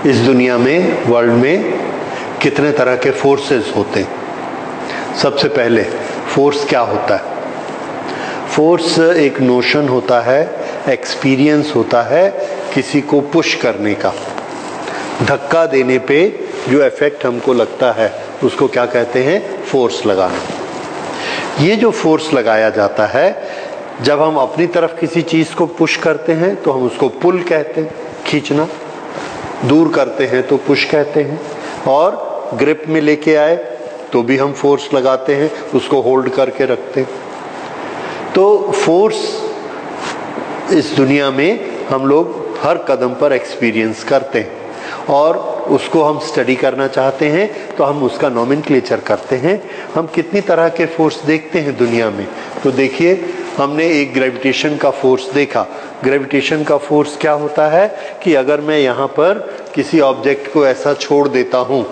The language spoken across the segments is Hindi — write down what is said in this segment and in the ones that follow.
इस दुनिया में, वर्ल्ड में कितने तरह के फोर्सेस होते हैं। सबसे पहले फोर्स क्या होता है? फोर्स एक नोशन होता है, एक्सपीरियंस होता है किसी को पुश करने का। धक्का देने पे जो इफेक्ट हमको लगता है उसको क्या कहते हैं? फोर्स लगाना। ये जो फोर्स लगाया जाता है, जब हम अपनी तरफ किसी चीज़ को पुश करते हैं तो हम उसको पुल कहते हैं, खींचना। दूर करते हैं तो पुश कहते हैं। और ग्रिप में लेके आए तो भी हम फोर्स लगाते हैं, उसको होल्ड करके रखते हैं। तो फोर्स इस दुनिया में हम लोग हर कदम पर एक्सपीरियंस करते हैं, और उसको हम स्टडी करना चाहते हैं तो हम उसका नोमेनक्लेचर करते हैं। हम कितनी तरह के फोर्स देखते हैं दुनिया में। तो देखिए, हमने एक ग्रेविटेशन का फोर्स देखा। ग्रेविटेशन का फोर्स क्या होता है कि अगर मैं यहाँ पर किसी ऑब्जेक्ट को ऐसा छोड़ देता हूँ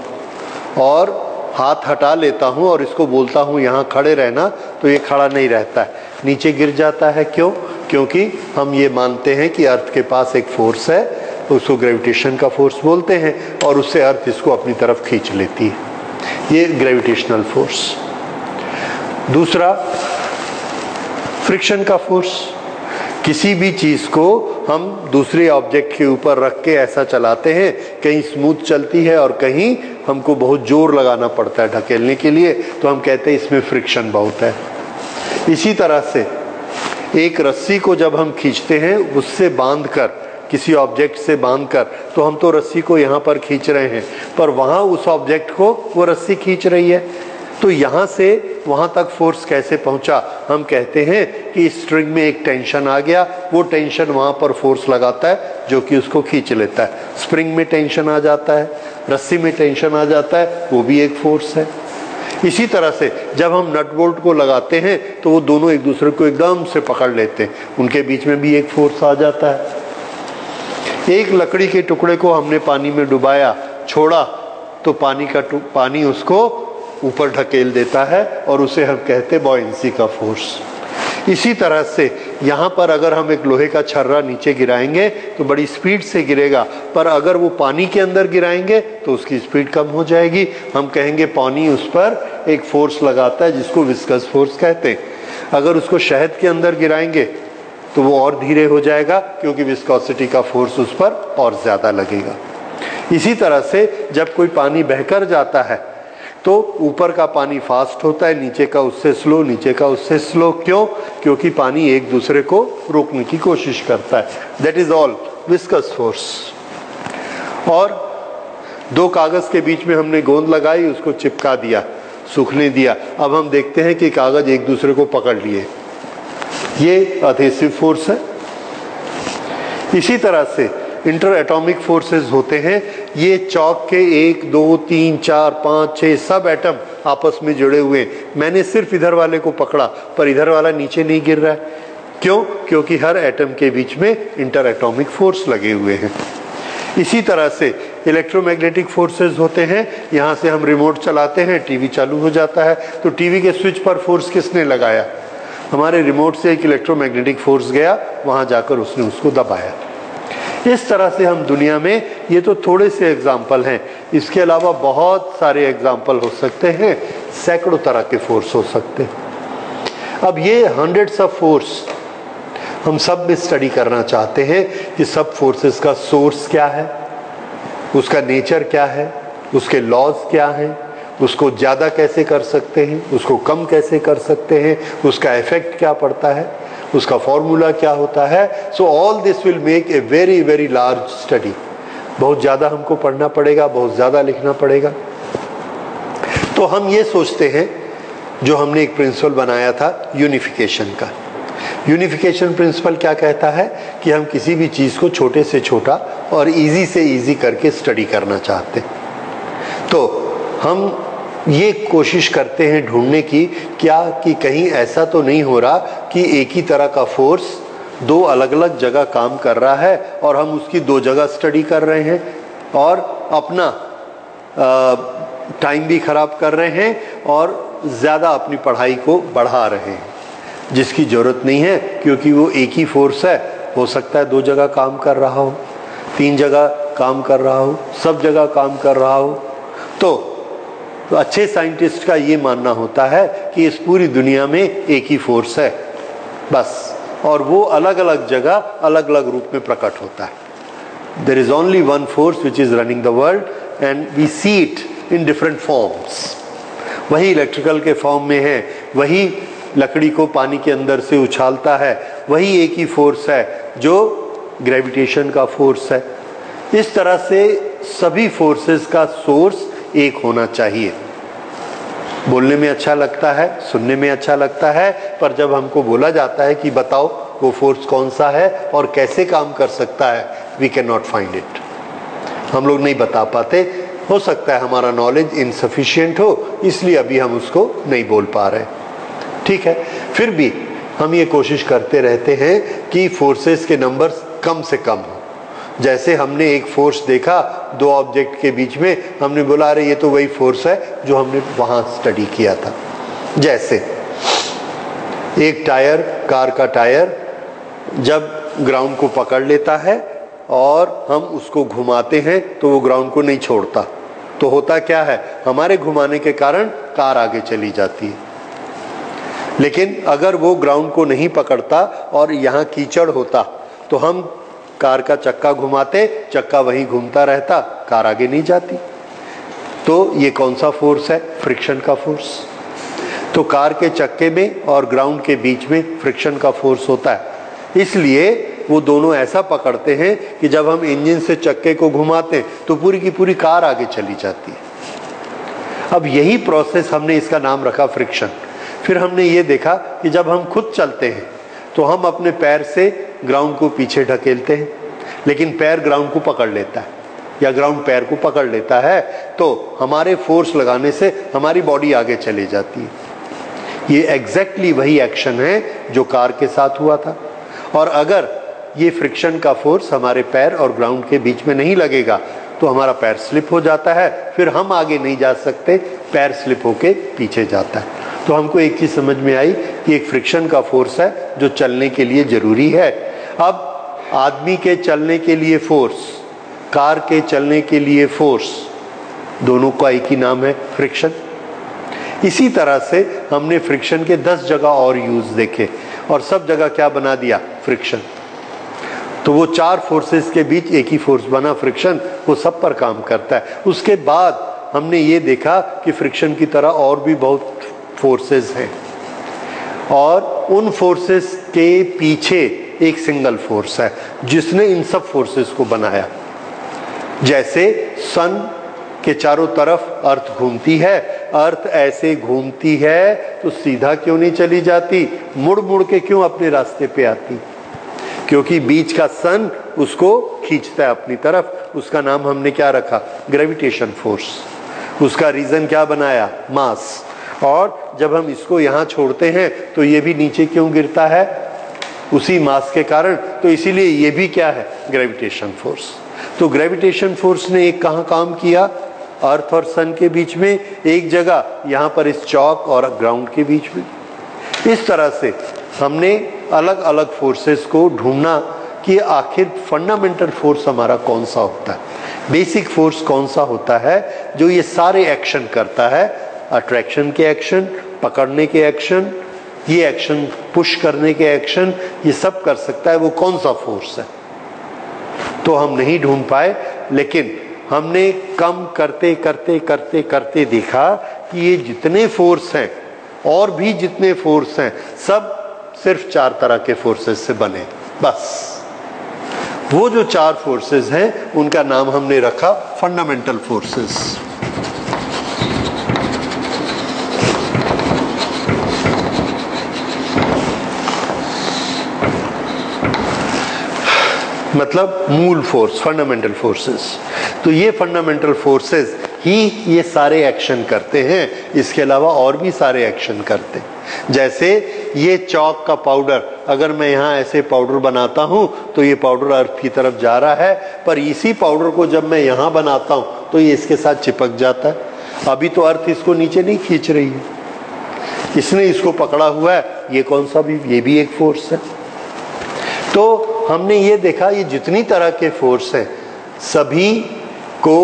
और हाथ हटा लेता हूँ और इसको बोलता हूँ यहाँ खड़े रहना, तो ये खड़ा नहीं रहता है, नीचे गिर जाता है। क्यों? क्योंकि हम ये मानते हैं कि अर्थ के पास एक फोर्स है, उसको ग्रेविटेशन का फोर्स बोलते हैं, और उससे अर्थ इसको अपनी तरफ खींच लेती है। ये ग्रेविटेशनल फोर्स। दूसरा, फ्रिक्शन का फोर्स। किसी भी चीज़ को हम दूसरे ऑब्जेक्ट के ऊपर रख के ऐसा चलाते हैं, कहीं स्मूथ चलती है और कहीं हमको बहुत जोर लगाना पड़ता है ढकेलने के लिए, तो हम कहते हैं इसमें फ्रिक्शन बहुत है। इसी तरह से एक रस्सी को जब हम खींचते हैं, उससे बांधकर, किसी ऑब्जेक्ट से बांधकर, तो हम तो रस्सी को यहाँ पर खींच रहे हैं, पर वहाँ उस ऑब्जेक्ट को वो रस्सी खींच रही है। तो यहाँ से वहाँ तक फोर्स कैसे पहुँचा? हम कहते हैं कि स्ट्रिंग में एक टेंशन आ गया, वो टेंशन वहाँ पर फोर्स लगाता है जो कि उसको खींच लेता है। स्प्रिंग में टेंशन आ जाता है, रस्सी में टेंशन आ जाता है, वो भी एक फोर्स है। इसी तरह से जब हम नट बोल्ट को लगाते हैं तो वो दोनों एक दूसरे को एकदम से पकड़ लेते हैं, उनके बीच में भी एक फोर्स आ जाता है। एक लकड़ी के टुकड़े को हमने पानी में डुबाया, छोड़ा, तो पानी उसको ऊपर ढकेल देता है, और उसे हम कहते हैं बॉयंसी का फोर्स। इसी तरह से यहाँ पर अगर हम एक लोहे का छर्रा नीचे गिराएंगे तो बड़ी स्पीड से गिरेगा, पर अगर वो पानी के अंदर गिराएंगे तो उसकी स्पीड कम हो जाएगी। हम कहेंगे पानी उस पर एक फोर्स लगाता है जिसको विस्कस फोर्स कहते हैं। अगर उसको शहद के अंदर गिराएंगे तो वो और धीरे हो जाएगा, क्योंकि विस्कोसिटी का फोर्स उस पर और ज़्यादा लगेगा। इसी तरह से जब कोई पानी बहकर जाता है तो ऊपर का पानी फास्ट होता है, नीचे का उससे स्लो, नीचे का उससे स्लो। क्यों? क्योंकि पानी एक दूसरे को रोकने की कोशिश करता है। That is all viscous force. और दो कागज के बीच में हमने गोंद लगाई, उसको चिपका दिया, सूखने दिया। अब हम देखते हैं कि कागज एक दूसरे को पकड़ लिए, ये एडहेसिव फोर्स है। इसी तरह से इंटर एटॉमिक फोर्सेस होते हैं। ये चौक के 1, 2, 3, 4, 5, 6 सब एटम आपस में जुड़े हुए हैं। मैंने सिर्फ इधर वाले को पकड़ा, पर इधर वाला नीचे नहीं गिर रहा है। क्यों? क्योंकि हर एटम के बीच में इंटर एटॉमिक फोर्स लगे हुए हैं। इसी तरह से इलेक्ट्रोमैग्नेटिक फोर्सेस होते हैं। यहाँ से हम रिमोट चलाते हैं, टीवी चालू हो जाता है, तो टीवी के स्विच पर फोर्स किसने लगाया? हमारे रिमोट से एक इलेक्ट्रोमैग्नेटिक फोर्स गया, वहाँ जाकर उसने उसको दबाया। इस तरह से हम दुनिया में, ये तो थोड़े से एग्जाम्पल हैं, इसके अलावा बहुत सारे एग्जाम्पल हो सकते हैं, सैकड़ों तरह के फोर्स हो सकते हैं। अब ये हंड्रेड्स ऑफ फोर्स हम सब में स्टडी करना चाहते हैं कि सब फोर्सेस का सोर्स क्या है, उसका नेचर क्या है, उसके लॉज क्या हैं, उसको ज़्यादा कैसे कर सकते हैं, उसको कम कैसे कर सकते हैं, उसका इफेक्ट क्या पड़ता है, उसका फॉर्मूला क्या होता है। So all this will make a very very large study. बहुत ज़्यादा हमको पढ़ना पड़ेगा, बहुत ज़्यादा लिखना पड़ेगा। तो हम ये सोचते हैं, जो हमने एक प्रिंसिपल बनाया था यूनिफिकेशन का। यूनिफिकेशन प्रिंसिपल क्या कहता है कि हम किसी भी चीज़ को छोटे से छोटा और इजी से इजी करके स्टडी करना चाहते हैं। तो हम ये कोशिश करते हैं ढूंढने की क्या कि कहीं ऐसा तो नहीं हो रहा कि एक ही तरह का फोर्स दो अलग अलग जगह काम कर रहा है और हम उसकी दो जगह स्टडी कर रहे हैं और अपना टाइम भी ख़राब कर रहे हैं और ज़्यादा अपनी पढ़ाई को बढ़ा रहे हैं, जिसकी ज़रूरत नहीं है। क्योंकि वो एक ही फोर्स है, हो सकता है दो जगह काम कर रहा हो, तीन जगह काम कर रहा हो, सब जगह काम कर रहा हो, तो अच्छे साइंटिस्ट का ये मानना होता है कि इस पूरी दुनिया में एक ही फोर्स है बस, और वो अलग अलग जगह अलग अलग रूप में प्रकट होता है। There is only one force which is running the world and we see it in different forms. वही इलेक्ट्रिकल के फॉर्म में है, वही लकड़ी को पानी के अंदर से उछालता है, वही एक ही फोर्स है जो ग्रेविटेशन का फोर्स है। इस तरह से सभी फोर्सेस का सोर्स एक होना चाहिए। बोलने में अच्छा लगता है, सुनने में अच्छा लगता है, पर जब हमको बोला जाता है कि बताओ वो फोर्स कौन सा है और कैसे काम कर सकता है, we can not find it. हम लोग नहीं बता पाते। हो सकता है हमारा नॉलेज इनसफिशिएंट हो, इसलिए अभी हम उसको नहीं बोल पा रहे। ठीक है, फिर भी हम ये कोशिश करते रहते हैं कि फोर्सेस के नंबर्स कम से कम हो। जैसे हमने एक फोर्स देखा दो ऑब्जेक्ट के बीच में, हमने बोला अरे ये तो वही फोर्स है जो हमने वहां स्टडी किया था। जैसे एक टायर, कार का टायर जब ग्राउंड को पकड़ लेता है और हम उसको घुमाते हैं तो वो ग्राउंड को नहीं छोड़ता, तो होता क्या है, हमारे घुमाने के कारण कार आगे चली जाती है। लेकिन अगर वो ग्राउंड को नहीं पकड़ता और यहाँ कीचड़ होता तो हम कार का चक्का घुमाते, चक्का वहीं घूमता रहता, कार आगे नहीं जाती। तो ये कौन सा फोर्स है? फ्रिक्शन का फोर्स। तो कार के चक्के में और ग्राउंड के बीच में फ्रिक्शन का फोर्स होता है, इसलिए वो दोनों ऐसा पकड़ते हैं कि जब हम इंजन से चक्के को घुमाते हैं तो पूरी की पूरी कार आगे चली जाती है। अब यही प्रोसेस, हमने इसका नाम रखा फ्रिक्शन। फिर हमने ये देखा कि जब हम खुद चलते हैं तो हम अपने पैर से ग्राउंड को पीछे ढकेलते हैं, लेकिन पैर ग्राउंड को पकड़ लेता है या ग्राउंड पैर को पकड़ लेता है, तो हमारे फोर्स लगाने से हमारी बॉडी आगे चली जाती है। ये एग्जैक्टली वही एक्शन है जो कार के साथ हुआ था। और अगर ये फ्रिक्शन का फोर्स हमारे पैर और ग्राउंड के बीच में नहीं लगेगा तो हमारा पैर स्लिप हो जाता है, फिर हम आगे नहीं जा सकते, पैर स्लिप होके पीछे जाता है। तो हमको एक चीज समझ में आई कि एक फ्रिक्शन का फोर्स है जो चलने के लिए जरूरी है। अब आदमी के चलने के लिए फोर्स, कार के चलने के लिए फोर्स, दोनों का एक ही नाम है फ्रिक्शन। इसी तरह से हमने फ्रिक्शन के 10 जगह और यूज देखे और सब जगह क्या बना दिया? फ्रिक्शन। तो वो 4 फोर्सेस के बीच एक ही फोर्स बना फ्रिक्शन, वो सब पर काम करता है। उसके बाद हमने ये देखा कि फ्रिक्शन की तरह और भी बहुत फोर्सेस हैं और उन फोर्सेस के पीछे एक सिंगल फोर्स है जिसने इन सब फोर्सेस को बनाया। जैसे सन के चारों तरफ अर्थ घूमती है, अर्थ ऐसे घूमती है तो सीधा क्यों नहीं चली जाती, मुड़ मुड़ के क्यों अपने रास्ते पे आती? क्योंकि बीच का सन उसको खींचता है अपनी तरफ। उसका नाम हमने क्या रखा? Gravitation force. उसका रीजन क्या बनाया? मास। और जब हम इसको यहाँ छोड़ते हैं तो ये भी नीचे क्यों गिरता है? उसी मास के कारण। तो इसीलिए ये भी क्या है? Gravitation force. तो ग्रेविटेशन फोर्स ने एक कहाँ काम किया? अर्थ और सन के बीच में, एक जगह यहाँ पर इस चौक और ग्राउंड के बीच में। इस तरह से हमने अलग अलग फोर्सेस को ढूंढना कि आखिर फंडामेंटल फोर्स हमारा कौन सा होता है, बेसिक फोर्स कौन सा होता है जो ये सारे एक्शन करता है। अट्रैक्शन के एक्शन, पकड़ने के एक्शन, ये एक्शन पुश करने के एक्शन, ये सब कर सकता है, वो कौन सा फोर्स है? तो हम नहीं ढूंढ पाए, लेकिन हमने कम करते करते करते करते देखा कि ये जितने फोर्स हैं और भी जितने फोर्स हैं, सब सिर्फ 4 तरह के फोर्सेस से बने। बस वो जो 4 फोर्सेस हैं उनका नाम हमने रखा फंडामेंटल फोर्सेस। मतलब मूल फोर्स, फंडामेंटल फोर्सेस। तो ये फंडामेंटल फोर्सेस ही ये सारे एक्शन करते हैं, इसके अलावा और भी सारे एक्शन करते हैं। जैसे ये चौक का पाउडर, अगर मैं यहाँ ऐसे पाउडर बनाता हूँ तो ये पाउडर अर्थ की तरफ जा रहा है, पर इसी पाउडर को जब मैं यहाँ बनाता हूँ तो ये इसके साथ चिपक जाता है। अभी तो अर्थ इसको नीचे नहीं खींच रही है, इसने इसको पकड़ा हुआ है। ये कौन सा भी, ये भी एक फोर्स है। तो हमने ये देखा ये जितनी तरह के फोर्स हैं सभी को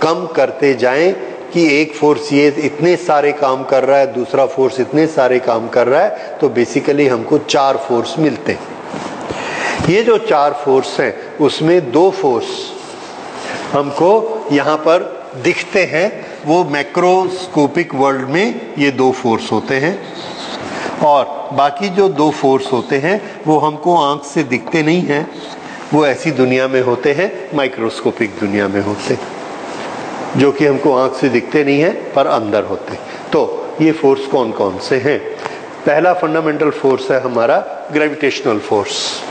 कम करते जाएं कि एक फोर्स ये इतने सारे काम कर रहा है, दूसरा फोर्स इतने सारे काम कर रहा है, तो बेसिकली हमको 4 फोर्स मिलते हैं। ये जो 4 फोर्स हैं उसमें 2 फोर्स हमको यहाँ पर दिखते हैं, वो मैक्रोस्कोपिक वर्ल्ड में ये 2 फोर्स होते हैं, और बाकी जो 2 फोर्स होते हैं वो हमको आंख से दिखते नहीं हैं, वो ऐसी दुनिया में होते हैं, माइक्रोस्कोपिक दुनिया में होते हैं, जो कि हमको आंख से दिखते नहीं है पर अंदर होते हैं। तो ये फोर्स कौन कौन से हैं? पहला फंडामेंटल फोर्स है हमारा ग्रेविटेशनल फोर्स।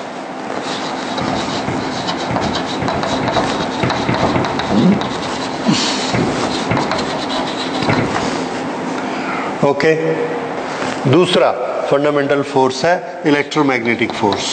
ओके। दूसरा फंडामेंटल फोर्स है इलेक्ट्रोमैग्नेटिक फोर्स।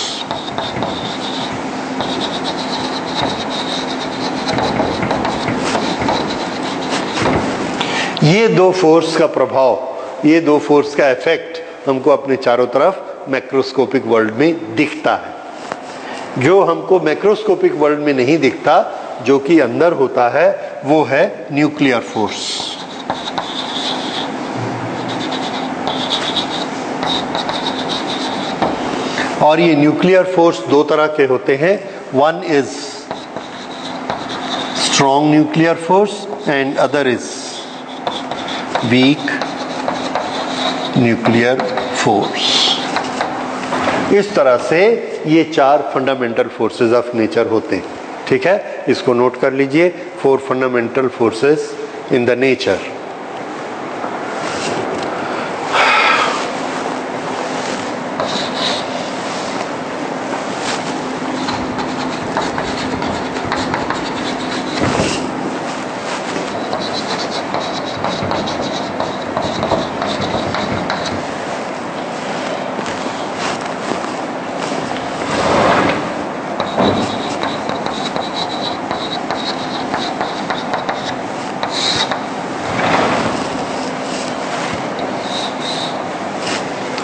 ये 2 फोर्स का प्रभाव, ये 2 फोर्स का इफेक्ट हमको अपने चारों तरफ मैक्रोस्कोपिक वर्ल्ड में दिखता है। जो हमको मैक्रोस्कोपिक वर्ल्ड में नहीं दिखता, जो कि अंदर होता है, वो है न्यूक्लियर फोर्स। और ये न्यूक्लियर फोर्स 2 तरह के होते हैं। One is strong nuclear force and other is weak nuclear force. इस तरह से ये 4 फंडामेंटल फोर्सेस ऑफ नेचर होते हैं। ठीक है, इसको नोट कर लीजिए, 4 fundamental forces in the nature.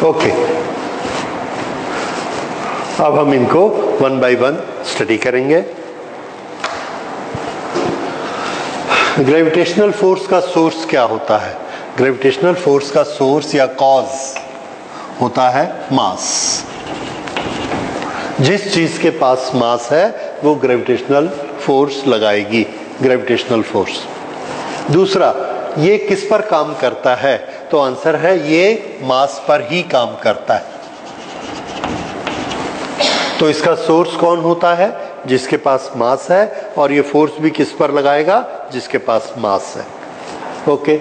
Okay, अब हम इनको 1 बाय 1 स्टडी करेंगे। ग्रेविटेशनल फोर्स का सोर्स क्या होता है? ग्रेविटेशनल फोर्स का सोर्स या कॉज होता है मास। जिस चीज के पास मास है वो ग्रेविटेशनल फोर्स लगाएगी, ग्रेविटेशनल फोर्स। दूसरा, ये किस पर काम करता है? तो आंसर है ये मास पर ही काम करता है। तो इसका सोर्स कौन होता है? जिसके पास मास है, और ये फोर्स भी किस पर लगाएगा? जिसके पास मास है। ओके,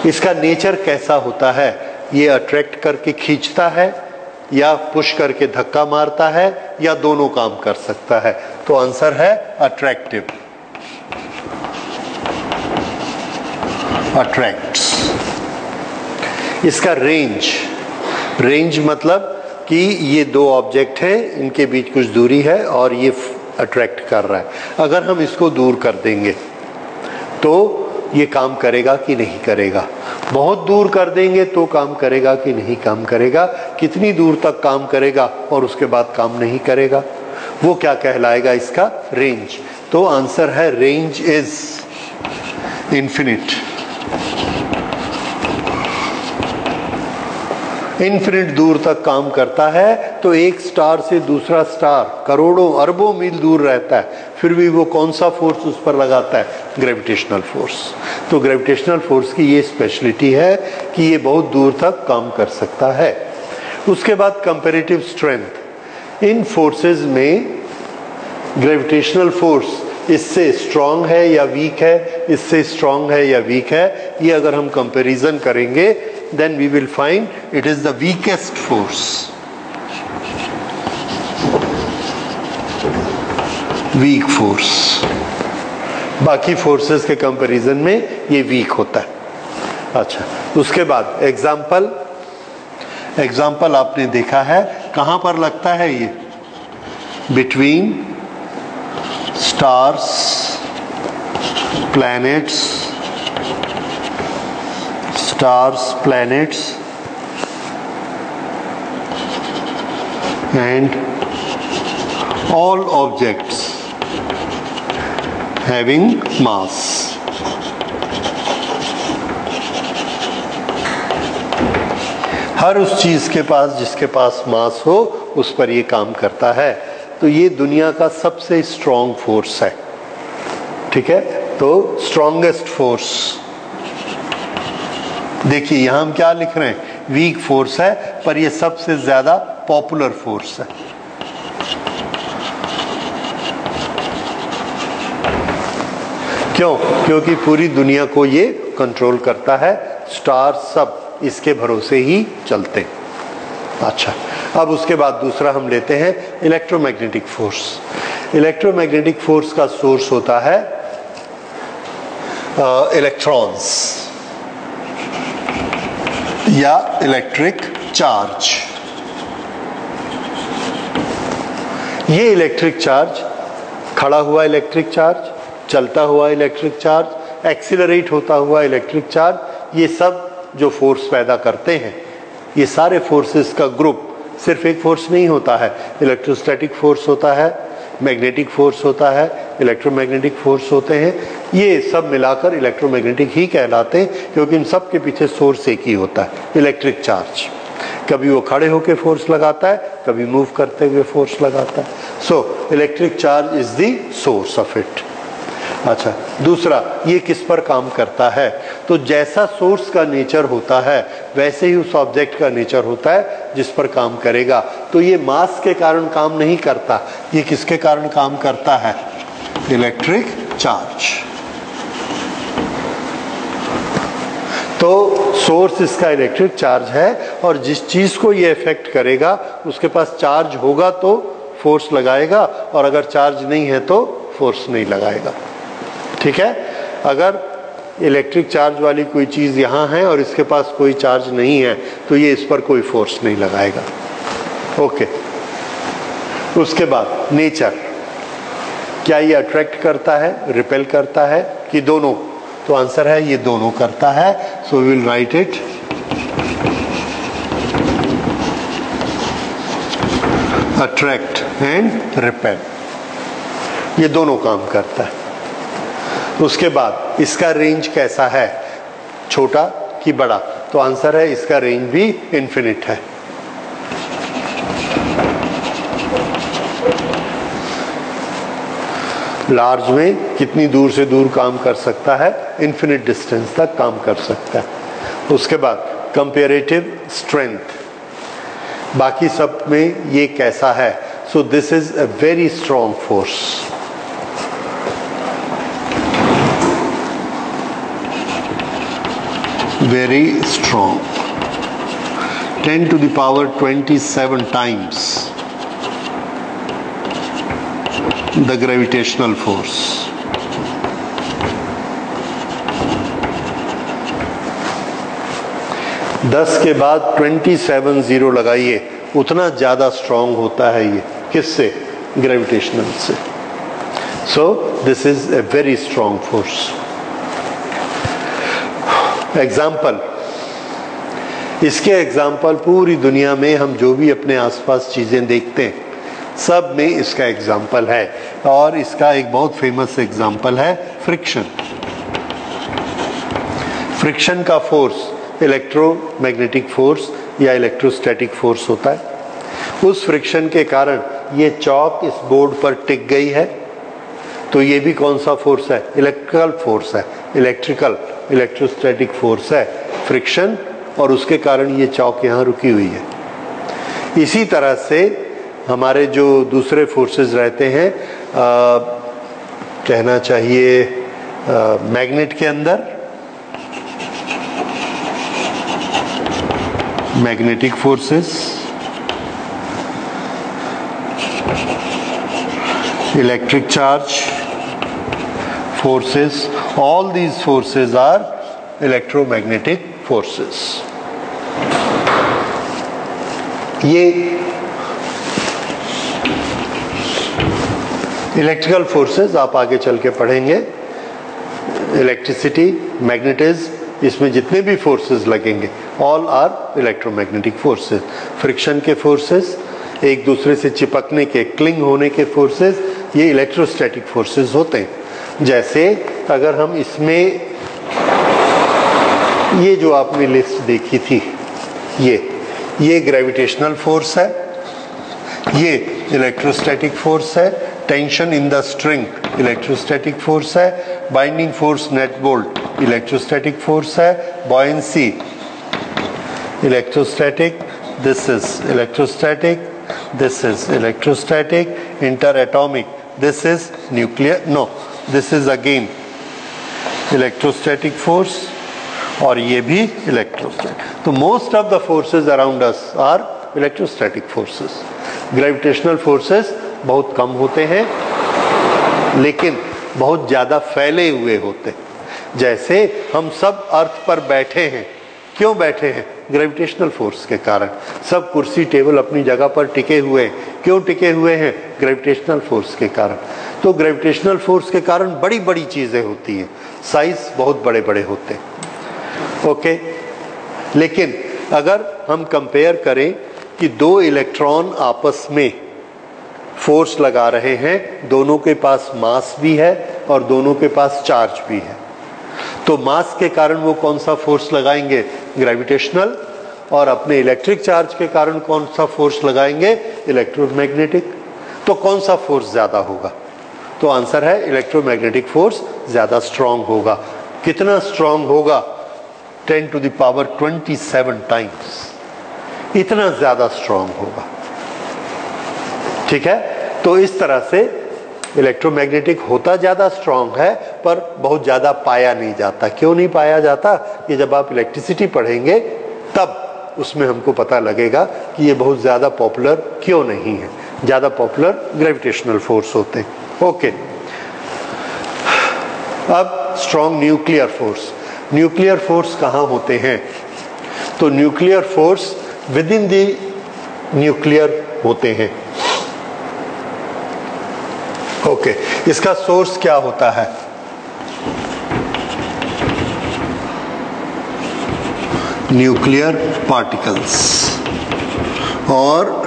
इसका नेचर कैसा होता है? ये अट्रैक्ट करके खींचता है, या पुश करके धक्का मारता है, या दोनों काम कर सकता है? तो आंसर है अट्रैक्टिव, अट्रैक्ट्स। इसका रेंज मतलब कि ये 2 ऑब्जेक्ट हैं, इनके बीच कुछ दूरी है और ये अट्रैक्ट कर रहा है। अगर हम इसको दूर कर देंगे तो ये काम करेगा कि नहीं करेगा? बहुत दूर कर देंगे तो काम करेगा कि नहीं काम करेगा? कितनी दूर तक काम करेगा और उसके बाद काम नहीं करेगा? वो क्या कहलाएगा? इसका रेंज। तो आंसर है रेंज इज इन्फिनिट। इन्फिनिट दूर तक काम करता है। तो एक स्टार से दूसरा स्टार करोड़ों अरबों मील दूर रहता है, फिर भी वो कौन सा फोर्स उस पर लगाता है? Gravitational force. तो ग्रेविटेशनल फोर्स की ये स्पेशलिटी है कि ये बहुत दूर तक काम कर सकता है। उसके बाद कंपैरेटिव स्ट्रेंथ। इन फोर्सेस में ग्रेविटेशनल फोर्स इससे स्ट्रांग है या वीक है, इससे स्ट्रांग है या वीक है, ये अगर हम कंपैरिजन करेंगे then we will find it is the weakest force, weak force। बाकी फोर्सेस के कंपैरिजन में ये वीक होता है। अच्छा, उसके बाद एग्जाम्पल आपने देखा है, कहां पर लगता है ये? Between stars, planets, planets and all objects having mass. हर उस चीज के पास जिसके पास मास हो उस पर ये काम करता है। तो ये दुनिया का सबसे स्ट्रॉन्ग फोर्स है, ठीक है। तो स्ट्रॉन्गेस्ट फोर्स, देखिए यहां हम क्या लिख रहे हैं, वीक फोर्स है, पर ये सबसे ज्यादा पॉपुलर फोर्स है। क्यों? क्योंकि पूरी दुनिया को ये कंट्रोल करता है, स्टार सब इसके भरोसे ही चलते। अच्छा, अब उसके बाद दूसरा हम लेते हैं इलेक्ट्रोमैग्नेटिक फोर्स। इलेक्ट्रोमैग्नेटिक फोर्स का सोर्स होता है इलेक्ट्रॉन्स या इलेक्ट्रिक चार्ज। ये इलेक्ट्रिक चार्ज, खड़ा हुआ इलेक्ट्रिक चार्ज, चलता हुआ इलेक्ट्रिक चार्ज, एक्सीलरेट होता हुआ इलेक्ट्रिक चार्ज, ये सब जो फोर्स पैदा करते हैं, ये सारे फोर्सेस का ग्रुप, सिर्फ एक फोर्स नहीं होता है। इलेक्ट्रोस्टैटिक फोर्स होता है, मैग्नेटिक फोर्स होता है, इलेक्ट्रोमैग्नेटिक फोर्स होते हैं। ये सब मिलाकर इलेक्ट्रोमैग्नेटिक ही कहलाते हैं, क्योंकि इन सब के पीछे सोर्स एक ही होता है, इलेक्ट्रिक चार्ज। कभी वो खड़े होकर फोर्स लगाता है, कभी मूव करते हुए फोर्स लगाता है। So electric charge is the source of it. अच्छा, दूसरा, ये किस पर काम करता है? तो जैसा सोर्स का नेचर होता है वैसे ही उस ऑब्जेक्ट का नेचर होता है जिस पर काम करेगा। तो ये मास के कारण काम नहीं करता, ये किसके कारण काम करता है? Electric charge. तो सोर्स इसका इलेक्ट्रिक चार्ज है, और जिस चीज को ये इफेक्ट करेगा उसके पास चार्ज होगा तो फोर्स लगाएगा, और अगर चार्ज नहीं है तो फोर्स नहीं लगाएगा, ठीक है। अगर इलेक्ट्रिक चार्ज वाली कोई चीज यहां है और इसके पास कोई चार्ज नहीं है तो ये इस पर कोई फोर्स नहीं लगाएगा। ओके, उसके बाद नेचर, क्या ये अट्रैक्ट करता है, रिपेल करता है, कि दोनों? तो आंसर है ये दोनों करता है। So we will write it attract and repel, ये दोनों काम करता है। उसके बाद इसका रेंज कैसा है, छोटा कि बड़ा? तो आंसर है इसका रेंज भी इन्फिनिट है। लार्ज में कितनी दूर से दूर काम कर सकता है? इन्फिनिट डिस्टेंस तक काम कर सकता है। उसके बाद कंपैरेटिव स्ट्रेंथ, बाकी सब में ये कैसा है? So this is a very strong force. Very strong, 10 to the power 27 times the gravitational force. दस के बाद 27 जीरो लगाइए, उतना ज्यादा स्ट्रॉन्ग होता है ये, किससे? ग्रेविटेशनल से। So this is a very strong force. Example, इसके एग्जाम्पल पूरी दुनिया में हम जो भी अपने आसपास चीजें देखते हैं सब में इसका एग्जाम्पल है, और इसका एक बहुत फेमस एग्जाम्पल है फ्रिक्शन। फ्रिक्शन का फोर्स इलेक्ट्रोमैग्नेटिक फोर्स या इलेक्ट्रोस्टैटिक फोर्स होता है। उस फ्रिक्शन के कारण ये चौक इस बोर्ड पर टिक गई है, तो ये भी कौन सा फोर्स है? इलेक्ट्रिकल फोर्स है, इलेक्ट्रोस्टैटिक फोर्स है फ्रिक्शन, और उसके कारण ये चौक यहाँ रुकी हुई है। इसी तरह से हमारे जो दूसरे फोर्सेस रहते हैं, कहना चाहिए मैग्नेट के अंदर magnetic forces, electric charge forces, all these forces are electromagnetic forces. ये इलेक्ट्रिकल फोर्सेस आप आगे चल के पढ़ेंगे। इलेक्ट्रिसिटी, मैग्नेटिज्म, इसमें जितने भी फोर्सेस लगेंगे all are electromagnetic forces. Friction के फोर्सेस, एक दूसरे से चिपकने के, क्लिंग होने के फोर्सेस, ये इलेक्ट्रोस्टैटिक फोर्सेस होते हैं। जैसे अगर हम इसमें ये जो आपने लिस्ट देखी थी, ये ग्रेविटेशनल फोर्स है, ये इलेक्ट्रोस्टैटिक फोर्स है, tension in the string electrostatic force है, binding force nut bolt electrostatic force है, buoyancy electrostatic, this is electrostatic, this is electrostatic, inter atomic, this is nuclear, no this is again electrostatic force, और ये भी इलेक्ट्रोस्टैटिक। तो most of the forces around us are electrostatic forces. Gravitational forces बहुत कम होते हैं लेकिन बहुत ज़्यादा फैले हुए होते हैं। जैसे हम सब अर्थ पर बैठे हैं, क्यों बैठे हैं? ग्रेविटेशनल फोर्स के कारण। सब कुर्सी टेबल अपनी जगह पर टिके हुए हैं, क्यों टिके हुए हैं? ग्रेविटेशनल फोर्स के कारण। तो ग्रेविटेशनल फोर्स के कारण बड़ी बड़ी चीज़ें होती हैं, साइज बहुत बड़े बड़े होते हैं। ओके, लेकिन अगर हम कंपेयर करें कि दो इलेक्ट्रॉन आपस में फोर्स लगा रहे हैं, दोनों के पास मास भी है और दोनों के पास चार्ज भी है, तो मास के कारण वो कौन सा फोर्स लगाएंगे? ग्रेविटेशनल। और अपने इलेक्ट्रिक चार्ज के कारण कौन सा फोर्स लगाएंगे? इलेक्ट्रोमैग्नेटिक। तो कौन सा फोर्स ज़्यादा होगा? तो आंसर है इलेक्ट्रोमैग्नेटिक फोर्स ज़्यादा स्ट्रांग होगा। कितना स्ट्रांग होगा? 10 to the power 27 टाइम्स, इतना ज़्यादा स्ट्रांग होगा। ठीक है, तो इस तरह से इलेक्ट्रोमैग्नेटिक होता ज़्यादा स्ट्रांग है पर बहुत ज़्यादा पाया नहीं जाता। क्यों नहीं पाया जाता? ये जब आप इलेक्ट्रिसिटी पढ़ेंगे तब उसमें हमको पता लगेगा कि ये बहुत ज़्यादा पॉपुलर क्यों नहीं है। ज़्यादा पॉपुलर ग्रेविटेशनल फोर्स होते हैं। ओके, अब strong nuclear force. Nuclear force कहाँ होते हैं? तो nuclear force with in the nuclear होते हैं। ओके, इसका सोर्स क्या होता है? Nuclear particles. और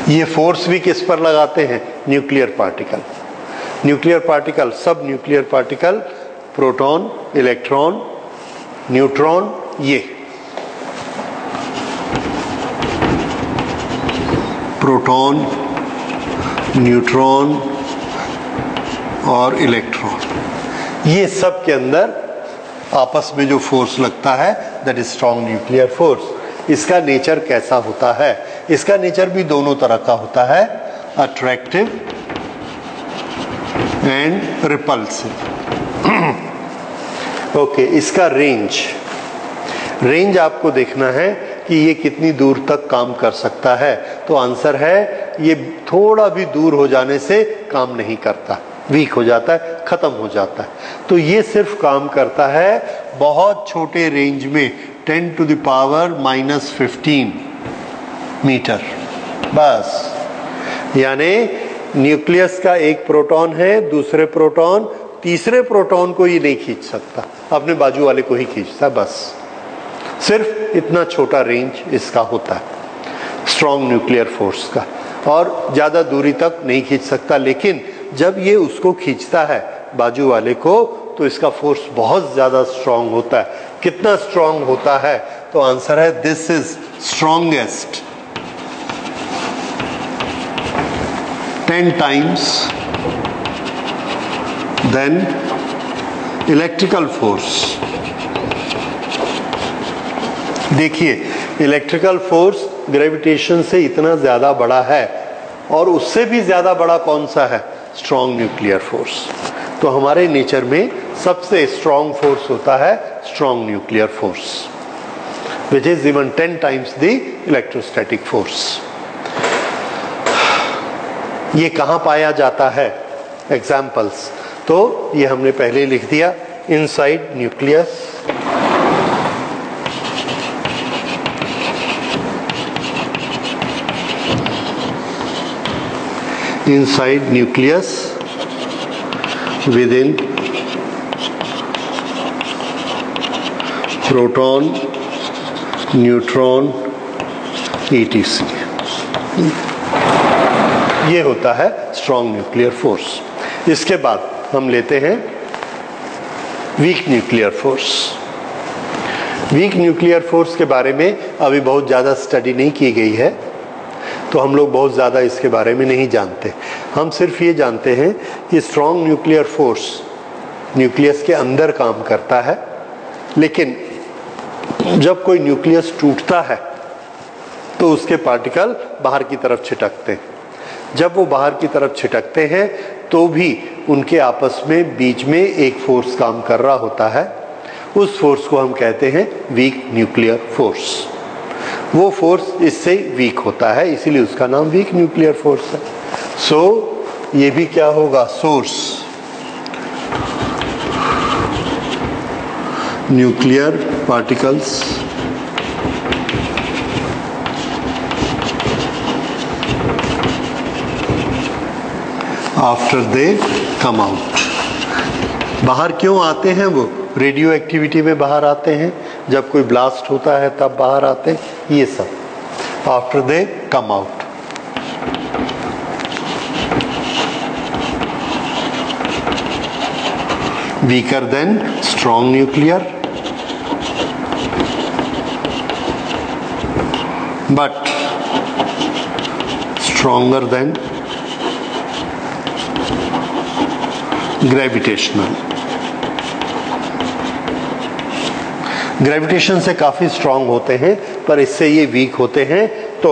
ये फोर्स भी किस पर लगाते हैं? Nuclear particle. न्यूक्लियर पार्टिकल, सब nuclear particle, proton, electron, neutron, ये प्रोटॉन, न्यूट्रॉन और इलेक्ट्रॉन, ये सब के अंदर आपस में जो फोर्स लगता है that is strong nuclear force. इसका नेचर कैसा होता है? इसका नेचर भी दोनों तरह का होता है, अट्रैक्टिव एंड रिपल्सिव। ओके, इसका रेंज आपको देखना है कि ये कितनी दूर तक काम कर सकता है। तो आंसर है ये थोड़ा भी दूर हो जाने से काम नहीं करता, वीक हो जाता है, खत्म हो जाता है। तो ये सिर्फ काम करता है बहुत छोटे रेंज में, 10 to the power -15 मीटर, बस। यानी न्यूक्लियस का एक प्रोटॉन है, दूसरे प्रोटॉन तीसरे प्रोटॉन को ये नहीं खींच सकता, अपने बाजू वाले को ही खींचता, बस। सिर्फ इतना छोटा रेंज इसका होता है स्ट्रॉन्ग न्यूक्लियर फोर्स का, और ज़्यादा दूरी तक नहीं खींच सकता। लेकिन जब ये उसको खींचता है बाजू वाले को तो इसका फोर्स बहुत ज़्यादा स्ट्रॉन्ग होता है। कितना स्ट्रॉन्ग होता है? तो आंसर है this is strongest 10 times than electrical force. देखिए, इलेक्ट्रिकल फोर्स ग्रेविटेशन से इतना ज़्यादा बड़ा है, और उससे भी ज़्यादा बड़ा कौन सा है? Strong nuclear force. तो हमारे नेचर में सबसे स्ट्रॉन्ग फोर्स होता है strong nuclear force, which is even 10 times the electrostatic force. ये कहाँ पाया जाता है? एग्जाम्पल्स तो ये हमने पहले लिख दिया, inside nucleus, inside nucleus, within proton, neutron, etc. ये होता है स्ट्रॉन्ग न्यूक्लियर फोर्स। इसके बाद हम लेते हैं weak nuclear force. Weak nuclear force के बारे में अभी बहुत ज़्यादा स्टडी नहीं की गई है, तो हम लोग बहुत ज़्यादा इसके बारे में नहीं जानते। हम सिर्फ ये जानते हैं कि स्ट्रॉन्ग न्यूक्लियर फोर्स न्यूक्लियस के अंदर काम करता है, लेकिन जब कोई न्यूक्लियस टूटता है तो उसके पार्टिकल बाहर की तरफ छिटकते हैं। जब वो बाहर की तरफ छिटकते हैं तो भी उनके आपस में बीच में एक फोर्स काम कर रहा होता है। उस फोर्स को हम कहते हैं वीक न्यूक्लियर फोर्स। वो फोर्स इससे वीक होता है, इसीलिए उसका नाम वीक न्यूक्लियर फोर्स है। सो ये भी क्या होगा, source nuclear particles after they come out. बाहर क्यों आते हैं वो? रेडियो एक्टिविटी में बाहर आते हैं, जब कोई ब्लास्ट होता है तब बाहर आते हैं, ये सब after they come out. Weaker then strong nuclear, but stronger than gravitational. Gravitation से काफ़ी स्ट्रांग होते हैं, पर इससे ये वीक होते हैं। तो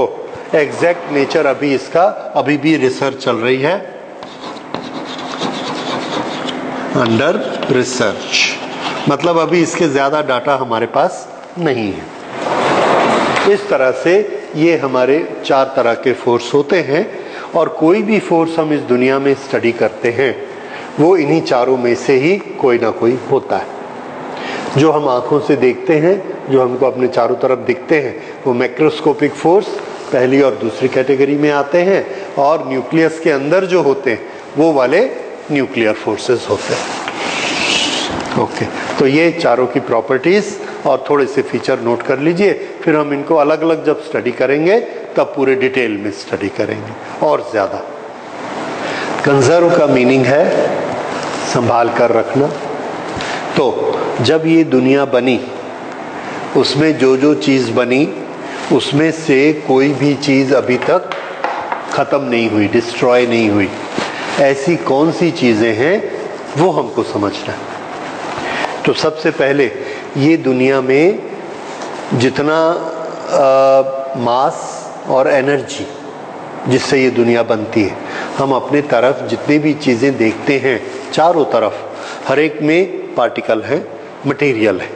एग्जैक्ट नेचर अभी इसका अभी भी रिसर्च चल रही है, अंडर रिसर्च, मतलब अभी इसके ज़्यादा डाटा हमारे पास नहीं है। इस तरह से ये हमारे 4 तरह के फोर्स होते हैं, और कोई भी फोर्स हम इस दुनिया में स्टडी करते हैं वो इन्हीं चारों में से ही कोई ना कोई होता है। जो हम आँखों से देखते हैं, जो हमको अपने चारों तरफ दिखते हैं, वो मैक्रोस्कोपिक फोर्स पहली और दूसरी कैटेगरी में आते हैं, और न्यूक्लियस के अंदर जो होते हैं वो वाले न्यूक्लियर फोर्सेस होते हैं। ओके, तो ये चारों की प्रॉपर्टीज़ और थोड़े से फीचर नोट कर लीजिए, फिर हम इनको अलग अलग जब स्टडी करेंगे तब पूरे डिटेल में स्टडी करेंगे और ज़्यादा। कंजर्व का मीनिंग है संभाल कर रखना। तो जब ये दुनिया बनी, उसमें जो जो चीज़ बनी उसमें से कोई भी चीज़ अभी तक ख़त्म नहीं हुई, डिस्ट्रॉय नहीं हुई। ऐसी कौन सी चीज़ें हैं वो हमको समझना है। तो सबसे पहले ये दुनिया में जितना मास और एनर्जी जिससे ये दुनिया बनती है, हम अपने तरफ जितनी भी चीज़ें देखते हैं चारों तरफ, हर एक में पार्टिकल है, मटेरियल है।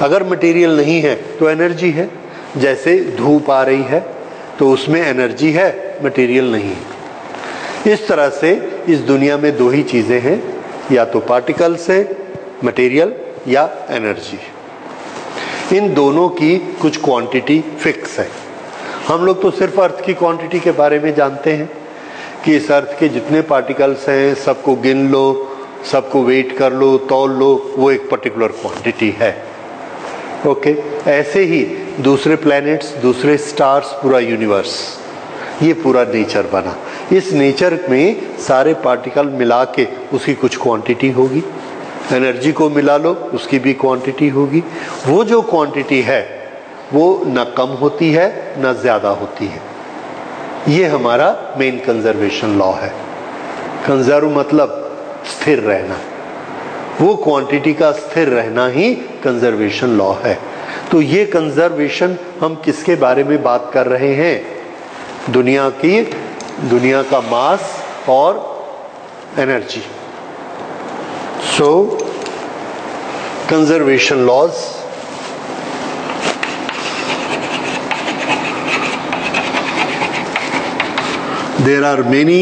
अगर मटेरियल नहीं है तो एनर्जी है। जैसे धूप आ रही है तो उसमें एनर्जी है, मटेरियल नहीं है। इस तरह से इस दुनिया में 2 ही चीज़ें हैं, या तो पार्टिकल्स है मटेरियल, या एनर्जी। इन दोनों की कुछ क्वांटिटी फिक्स है। हम लोग तो सिर्फ अर्थ की क्वांटिटी के बारे में जानते हैं कि इस अर्थ के जितने पार्टिकल्स हैं सबको गिन लो, सबको वेट कर लो, तौल लो, वो एक पर्टिकुलर क्वांटिटी है। ओके, ऐसे ही दूसरे प्लैनेट्स, दूसरे स्टार्स, पूरा यूनिवर्स, ये पूरा नेचर बना। इस नेचर में सारे पार्टिकल मिला के उसकी कुछ क्वांटिटी होगी। एनर्जी को मिला लो, उसकी भी क्वांटिटी होगी। वो जो क्वांटिटी है वो न कम होती है न ज़्यादा होती है। ये हमारा मेन कंजर्वेशन लॉ है। कंजर्व मतलब स्थिर रहना, वो क्वांटिटी का स्थिर रहना ही कंजर्वेशन लॉ है। तो ये कंजर्वेशन हम किसके बारे में बात कर रहे हैं? दुनिया का मास और energy. So conservation laws, there are many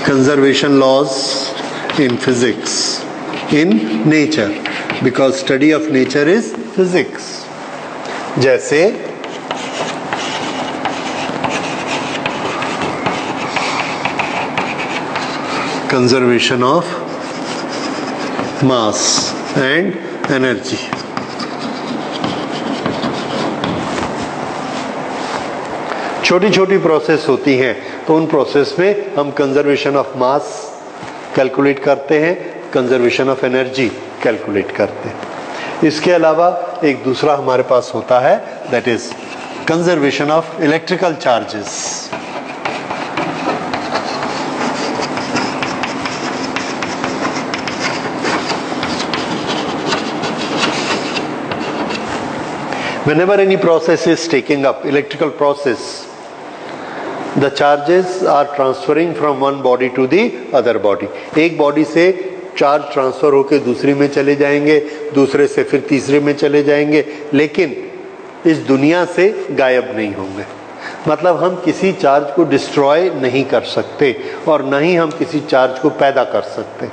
conservation laws in physics, in nature, because study of nature is physics. जैसे conservation of mass and energy. छोटी छोटी प्रोसेस होती हैं, तो उन प्रोसेस में हम कंजर्वेशन ऑफ मास कैलकुलेट करते हैं, कंजर्वेशन ऑफ एनर्जी कैलकुलेट करते हैं। इसके अलावा एक दूसरा हमारे पास होता है, that is conservation of electrical charges. Whenever any process is taking up, electrical process, the charges are transferring from one body to the other body. एक बॉडी से चार्ज ट्रांसफर होकर दूसरी में चले जाएंगे, दूसरे से फिर तीसरे में चले जाएंगे, लेकिन इस दुनिया से गायब नहीं होंगे। मतलब हम किसी चार्ज को डिस्ट्रॉय नहीं कर सकते और न ही हम किसी चार्ज को पैदा कर सकते।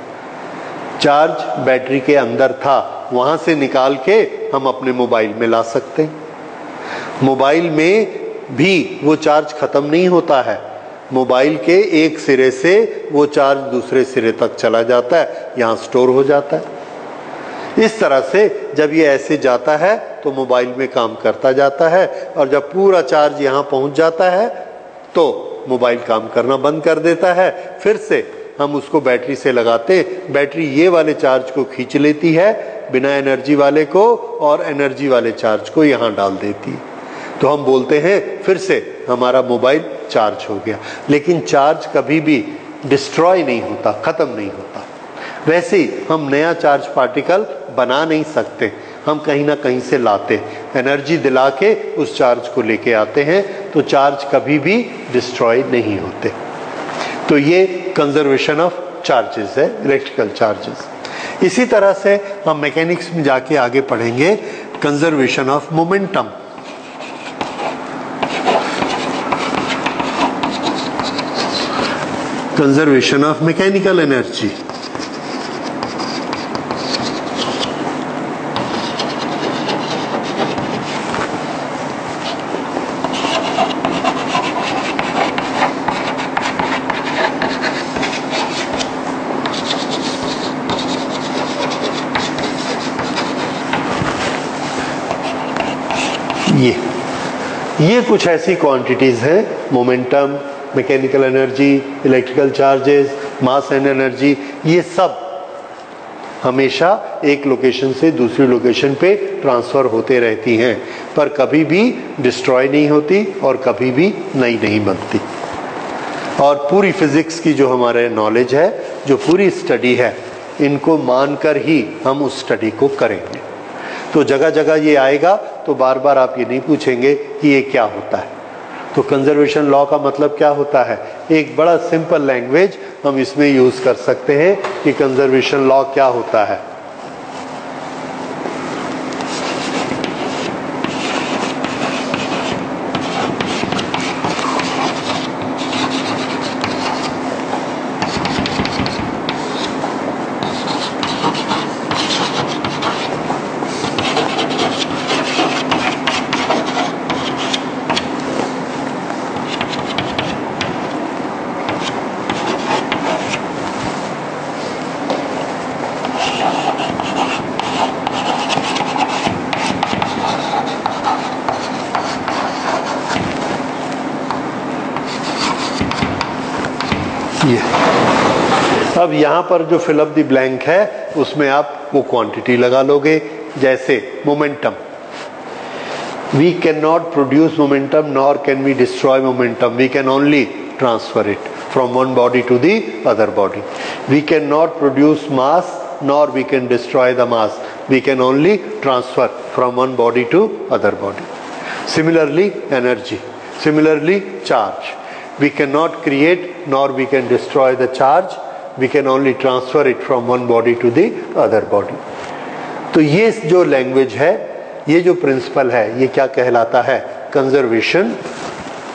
चार्ज बैटरी के अंदर था, वहां से निकाल के हम अपने मोबाइल में ला सकते हैं। मोबाइल में भी वो चार्ज खत्म नहीं होता है, मोबाइल के एक सिरे से वो चार्ज दूसरे सिरे तक चला जाता है, यहाँ स्टोर हो जाता है। इस तरह से जब ये ऐसे जाता है तो मोबाइल में काम करता जाता है, और जब पूरा चार्ज यहाँ पहुंच जाता है तो मोबाइल काम करना बंद कर देता है। फिर से हम उसको बैटरी से लगाते, बैटरी ये वाले चार्ज को खींच लेती है बिना एनर्जी वाले को, और एनर्जी वाले चार्ज को यहाँ डाल देती है। तो हम बोलते हैं फिर से हमारा मोबाइल चार्ज हो गया। लेकिन चार्ज कभी भी डिस्ट्रॉय नहीं होता, खत्म नहीं होता। वैसे ही हम नया चार्ज पार्टिकल बना नहीं सकते, हम कहीं ना कहीं से लाते, एनर्जी दिला के उस चार्ज को लेके आते हैं, तो चार्ज कभी भी डिस्ट्रॉय नहीं होते। तो ये कंजर्वेशन ऑफ चार्जेस है, इलेक्ट्रिकल चार्जेस। इसी तरह से हम मैकेनिक्स में जाके आगे पढ़ेंगे conservation of momentum. Conservation of mechanical energy. ये कुछ ऐसी क्वांटिटीज हैं, momentum, mechanical energy, electrical charges, mass and energy, ये सब हमेशा एक लोकेशन से दूसरी लोकेशन पे ट्रांसफर होते रहती हैं, पर कभी भी डिस्ट्रॉय नहीं होती और कभी भी नई नहीं बनती। और पूरी फिजिक्स की जो हमारे नॉलेज है, जो पूरी स्टडी है, इनको मानकर ही हम उस स्टडी को करेंगे। तो जगह जगह ये आएगा, तो बार बार आप ये नहीं पूछेंगे कि ये क्या होता है। तो कंजर्वेशन लॉ का मतलब क्या होता है, एक बड़ा सिंपल लैंग्वेज हम इसमें यूज कर सकते हैं कि कंजर्वेशन लॉ क्या होता है। अब यहाँ पर जो फिल अप द ब्लैंक है उसमें आप वो क्वांटिटी लगा लोगे, जैसे momentum. We can not produce momentum nor can we destroy momentum, we can only transfer it from one body to the other body. We can not produce mass nor we can destroy the mass, we can only transfer from one body to other body. Similarly energy, similarly charge, we cannot create nor we can destroy the charge, we can only transfer it from one body to the other body। तो ये जो लैंग्वेज है, ये जो प्रिंसिपल है, ये क्या कहलाता है, कंजर्वेशन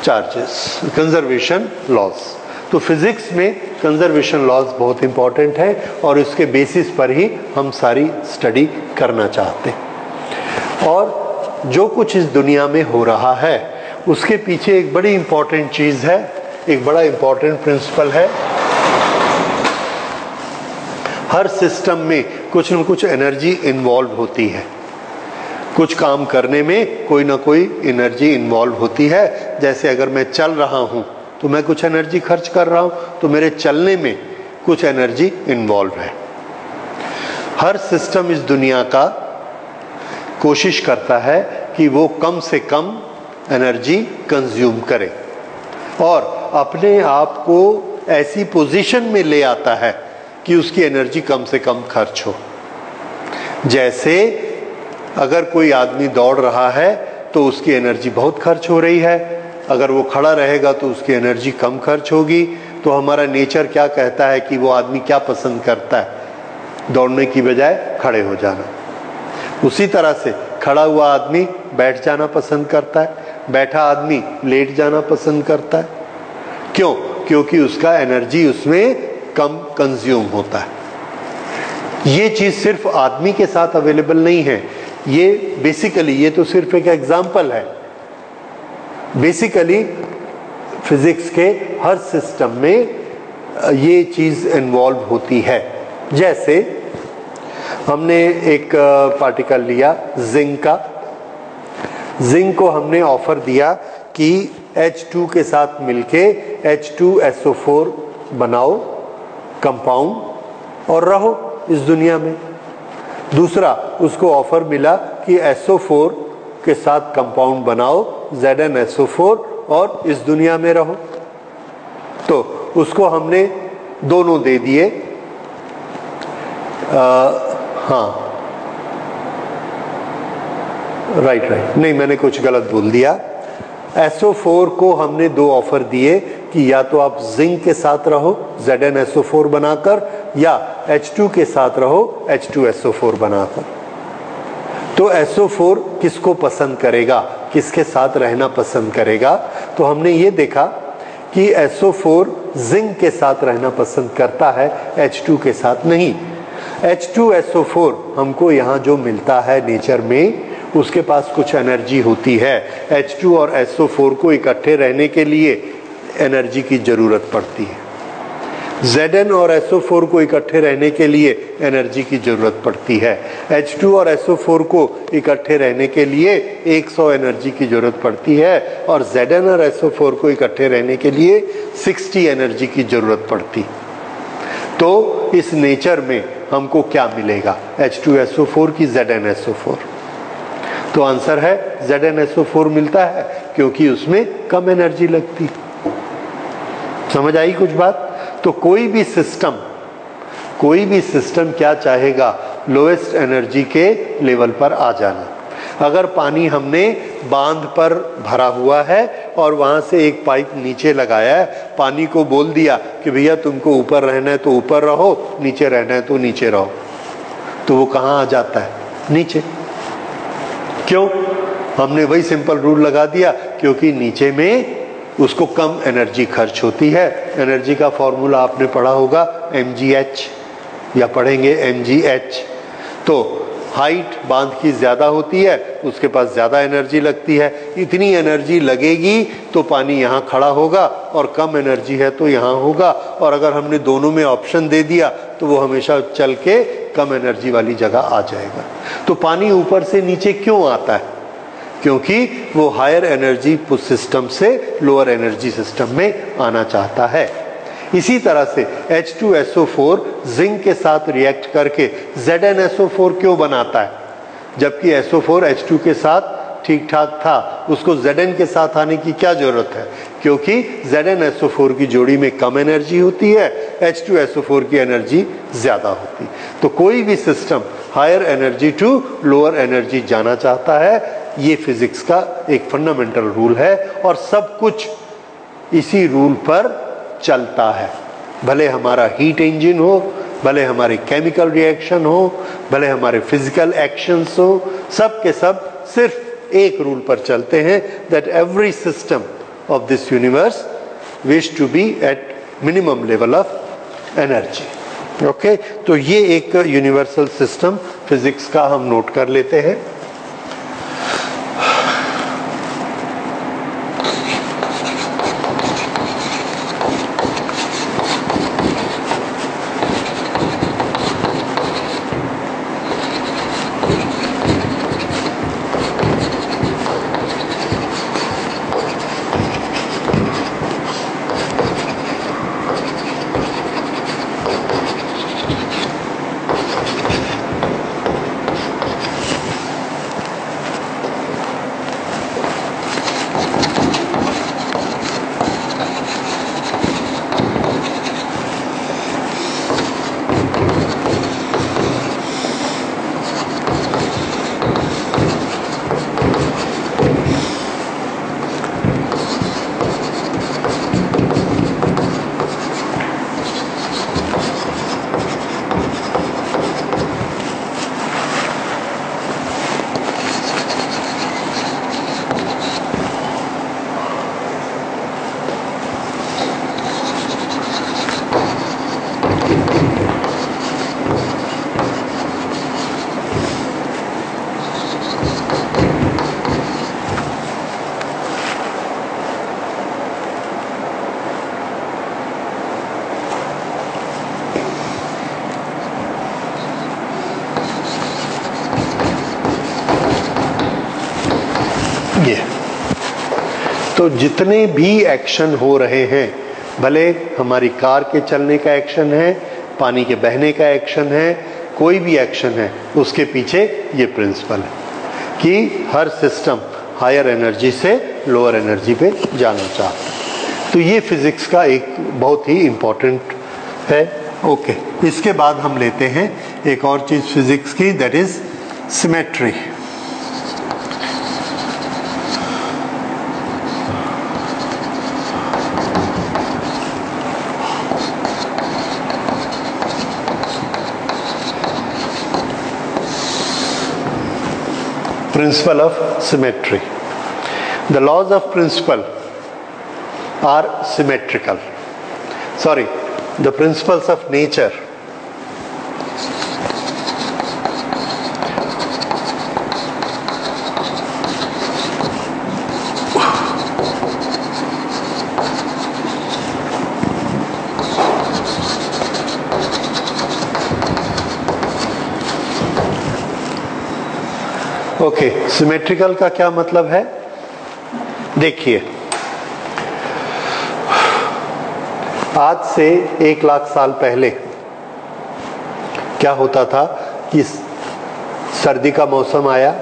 चार्जेस, कंजर्वेशन लॉज। तो फिजिक्स में कंजर्वेशन लॉज बहुत इंपॉर्टेंट है और उसके बेसिस पर ही हम सारी स्टडी करना चाहते हैं। और जो कुछ इस दुनिया में हो रहा है उसके पीछे एक बड़ी इंपॉर्टेंट चीज है, एक बड़ा इंपॉर्टेंट प्रिंसिपल है। हर सिस्टम में कुछ न कुछ एनर्जी इन्वॉल्व होती है। कुछ काम करने में कोई ना कोई एनर्जी इन्वॉल्व होती है। जैसे अगर मैं चल रहा हूं तो मैं कुछ एनर्जी खर्च कर रहा हूं, तो मेरे चलने में कुछ एनर्जी इन्वॉल्व है। हर सिस्टम इस दुनिया का कोशिश करता है कि वो कम से कम एनर्जी कंज्यूम करे और अपने आप को ऐसी पोजीशन में ले आता है कि उसकी एनर्जी कम से कम खर्च हो। जैसे अगर कोई आदमी दौड़ रहा है तो उसकी एनर्जी बहुत खर्च हो रही है, अगर वो खड़ा रहेगा तो उसकी एनर्जी कम खर्च होगी। तो हमारा नेचर क्या कहता है कि वो आदमी क्या पसंद करता है? दौड़ने की बजाय खड़े हो जाना। उसी तरह से खड़ा हुआ आदमी बैठ जाना पसंद करता है, बैठा आदमी लेट जाना पसंद करता है। क्यों? क्योंकि उसका एनर्जी उसमें कम कंज्यूम होता है। ये चीज सिर्फ आदमी के साथ अवेलेबल नहीं है, ये बेसिकली ये तो सिर्फ एक एग्जाम्पल है। बेसिकली फिजिक्स के हर सिस्टम में ये चीज इन्वॉल्व होती है। जैसे हमने एक पार्टिकल लिया जिंक का, जिंक को हमने ऑफर दिया कि H2 के साथ मिलके H2SO4 बनाओ कंपाउंड और रहो इस दुनिया में। दूसरा उसको ऑफर मिला कि SO4 के साथ कंपाउंड बनाओ ZnSO4 और इस दुनिया में रहो। तो उसको हमने दोनों दे दिए। हाँ राइट नहीं, मैंने कुछ गलत बोल दिया। SO4 को हमने दो ऑफर दिए कि या तो आप जिंक के साथ रहो ZnSO4 बनाकर, या H2 के साथ रहो H2SO4 बनाकर। तो SO4 किसको पसंद करेगा, किसके साथ रहना पसंद करेगा? तो हमने ये देखा कि SO4 जिंक के साथ रहना पसंद करता है, H2 के साथ नहीं। H2SO4 हमको यहाँ जो मिलता है नेचर में, उसके पास कुछ एनर्जी होती है। H2 और SO4 को इकट्ठे रहने के लिए एनर्जी की जरूरत पड़ती है। Zn और SO4 को इकट्ठे रहने के लिए एनर्जी की जरूरत पड़ती है। H2 और SO4 को इकट्ठे रहने के लिए 100 एनर्जी की जरूरत पड़ती है, और Zn और SO4 को इकट्ठे रहने के लिए 60 एनर्जी की जरूरत पड़ती। तो इस नेचर में हमको क्या मिलेगा? H2SO4 की ZnSO4। तो आंसर है ZnSO4 मिलता है, क्योंकि उसमें कम एनर्जी लगती। समझ आई कुछ बात? तो कोई भी सिस्टम क्या चाहेगा? लोएस्ट एनर्जी के लेवल पर आ जाना। अगर पानी हमने बांध पर भरा हुआ है और वहां से एक पाइप नीचे लगाया है, पानी को बोल दिया कि भैया तुमको ऊपर रहना है तो ऊपर रहो, नीचे रहना है तो नीचे रहो, तो वो कहाँ आ जाता है? नीचे। क्यों? हमने वही सिंपल रूल लगा दिया, क्योंकि नीचे में उसको कम एनर्जी खर्च होती है। एनर्जी का फॉर्मूला आपने पढ़ा होगा mgh, या पढ़ेंगे mgh। तो हाइट बांध की ज्यादा होती है, उसके पास ज्यादा एनर्जी लगती है। इतनी एनर्जी लगेगी तो पानी यहाँ खड़ा होगा, और कम एनर्जी है तो यहाँ होगा। और अगर हमने दोनों में ऑप्शन दे दिया तो वो हमेशा चल के कम एनर्जी वाली जगह आ जाएगा। तो पानी ऊपर से नीचे क्यों आता है? क्योंकि वो हायर एनर्जी सिस्टम से लोअर एनर्जी सिस्टम में आना चाहता है। इसी तरह से H2SO4 जिंक के साथ रिएक्ट करके ZnSO4 क्यों बनाता है? जबकि SO4 H2 के साथ ठीक ठाक था, उसको Zn के साथ आने की क्या जरूरत है? क्योंकि ZnSO4 की जोड़ी में कम एनर्जी होती है, H2SO4 की एनर्जी ज्यादा होती। तो कोई भी system higher energy to lower energy जाना चाहता है। ये फिजिक्स का एक फंडामेंटल रूल है, और सब कुछ इसी रूल पर चलता है। भले हमारा हीट इंजन हो, भले हमारे केमिकल रिएक्शन हो, भले हमारे फिजिकल एक्शंस हो, सब के सब सिर्फ एक रूल पर चलते हैं, that every system of this universe wish to be at minimum level of energy. Okay, तो ये एक यूनिवर्सल सिस्टम फिजिक्स का हम नोट कर लेते हैं। तो जितने भी एक्शन हो रहे हैं, भले हमारी कार के चलने का एक्शन है, पानी के बहने का एक्शन है, कोई भी एक्शन है, उसके पीछे ये प्रिंसिपल है कि हर सिस्टम हायर एनर्जी से लोअर एनर्जी पे जाना चाहता है। तो ये फिजिक्स का एक बहुत ही इम्पोर्टेंट है। ओके, इसके बाद हम लेते हैं एक और चीज फिजिक्स की, that is symmetry. Principle of symmetry. The laws of principle are symmetrical. Sorry, the principles of nature okay, symmetrical का क्या मतलब है? देखिए, आज से 1 लाख साल पहले क्या होता था कि सर्दी का मौसम आया,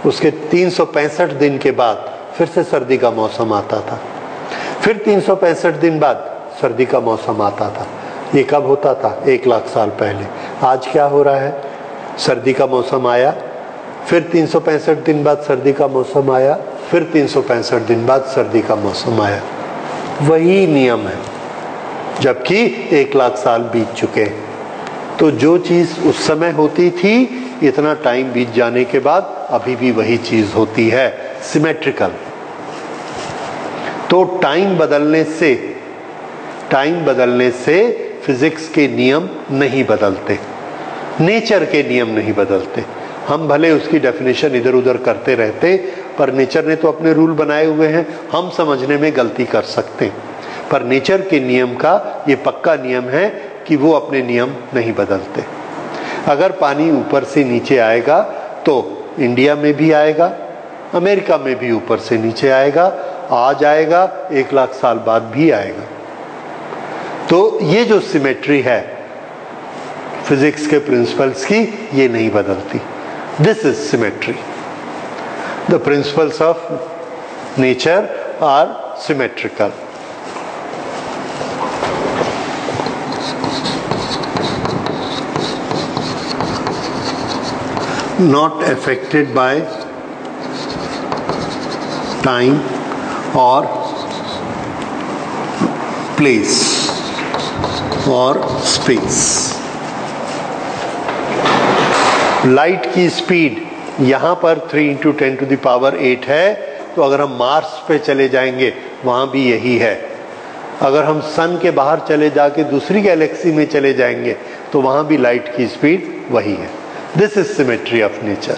उसके 365 दिन के बाद फिर से सर्दी का मौसम आता था, फिर 365 दिन बाद सर्दी का मौसम आता था। ये कब होता था? 1 लाख साल पहले। आज क्या हो रहा है? सर्दी का मौसम आया, फिर 365 दिन बाद सर्दी का मौसम आया, फिर 365 दिन बाद सर्दी का मौसम आया। वही नियम है, जबकि 1 लाख साल बीत चुके। तो जो चीज उस समय होती थी, इतना टाइम बीत जाने के बाद अभी भी वही चीज होती है, सिमेट्रिकल। तो टाइम बदलने से फिजिक्स के नियम नहीं बदलते, नेचर के नियम नहीं बदलते। हम भले उसकी डेफिनेशन इधर उधर करते रहते, पर नेचर ने तो अपने रूल बनाए हुए हैं, हम समझने में गलती कर सकते हैं। पर नेचर के नियम का ये पक्का नियम है कि वो अपने नियम नहीं बदलते। अगर पानी ऊपर से नीचे आएगा तो इंडिया में भी आएगा, अमेरिका में भी ऊपर से नीचे आएगा, आज आएगा, 1 लाख साल बाद भी आएगा। तो ये जो सिमेट्री है फिजिक्स के प्रिंसिपल्स की, ये नहीं बदलती। This is symmetry. The principles of nature are symmetrical. Not affected by time or place or space. Light की स्पीड यहाँ पर 3 × 10⁸ है, तो अगर हम मार्स पे चले जाएंगे वहाँ भी यही है। अगर हम सन के बाहर चले जाके दूसरी गैलेक्सी में चले जाएंगे तो वहाँ भी लाइट की स्पीड वही है। This is symmetry of nature.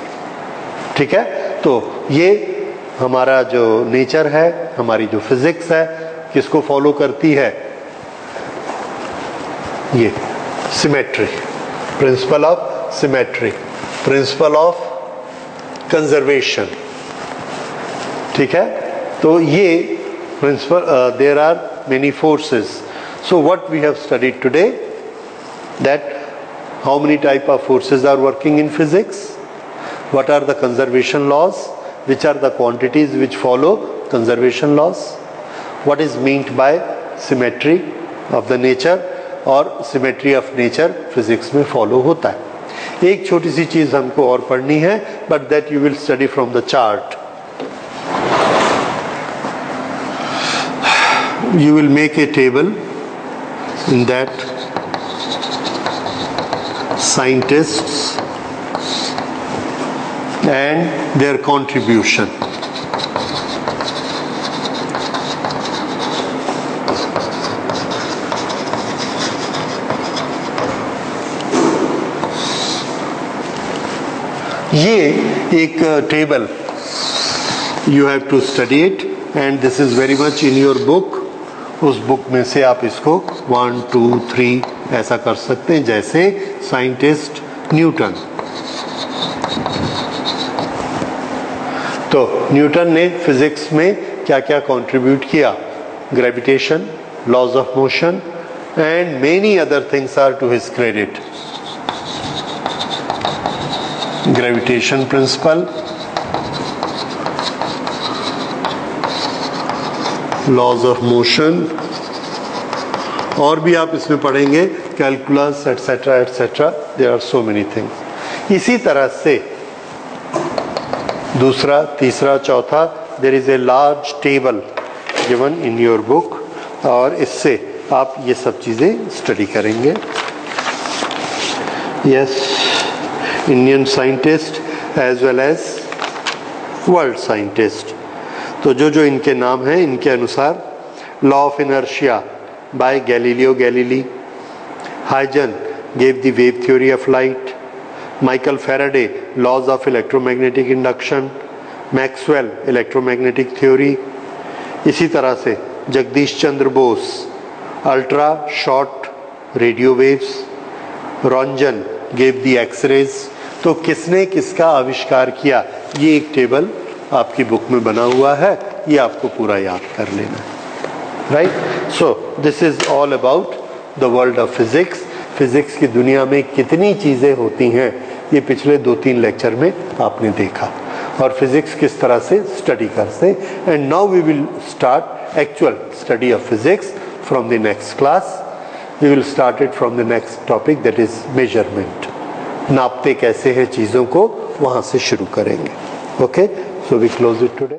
ठीक है, तो ये हमारा जो नेचर है, हमारी जो फिजिक्स है, किसको फॉलो करती है? ये symmetry, principle of symmetry, principle of conservation. ठीक है, तो ये principle, there are many forces. So what we have studied today, that how many type of forces are working in physics, what are the conservation laws, which are the quantities which follow conservation laws, what is meant by symmetry of the nature, और symmetry of nature physics में follow होता है। एक छोटी सी चीज हमको और पढ़नी है, but that you will study from the chart. You will make a table in that scientists and their contribution. ये एक table, you have to study it and this is very much in your book. उस बुक में से आप इसको 1 2 3 ऐसा कर सकते हैं, जैसे साइंटिस्ट न्यूटन। तो न्यूटन ने फिजिक्स में क्या क्या कंट्रीब्यूट किया? Gravitation, laws of motion and many other things are to his credit. Gravitation principle, laws of motion, और भी आप इसमें पढ़ेंगे, calculus etcetera etcetera, there are so many things. इसी तरह से दूसरा, तीसरा, चौथा, there is a large table given in your book, और इससे आप ये सब चीज़ें स्टडी करेंगे. Yes, Indian scientist as well as world scientist. तो जो जो इनके नाम हैं, इनके अनुसार law of inertia by Galileo Galilei, Huygens gave the wave theory of light, Michael Faraday laws of electromagnetic induction, Maxwell electromagnetic theory. इसी तरह से Jagdish Chandra Bose ultra short radio waves, Roentgen gave the X-rays. तो किसने किसका आविष्कार किया, ये एक टेबल आपकी बुक में बना हुआ है, ये आपको पूरा याद कर लेना है. Right. So this is all about the world of physics. Physics की दुनिया में कितनी चीज़ें होती हैं, ये पिछले 2-3 लेक्चर में आपने देखा, और फिजिक्स किस तरह से स्टडी करते. And now we will start actual study of physics from the next class. We will start it from the next topic, that is measurement. नापते कैसे हैं चीज़ों को, वहाँ से शुरू करेंगे. Okay, so we close it today.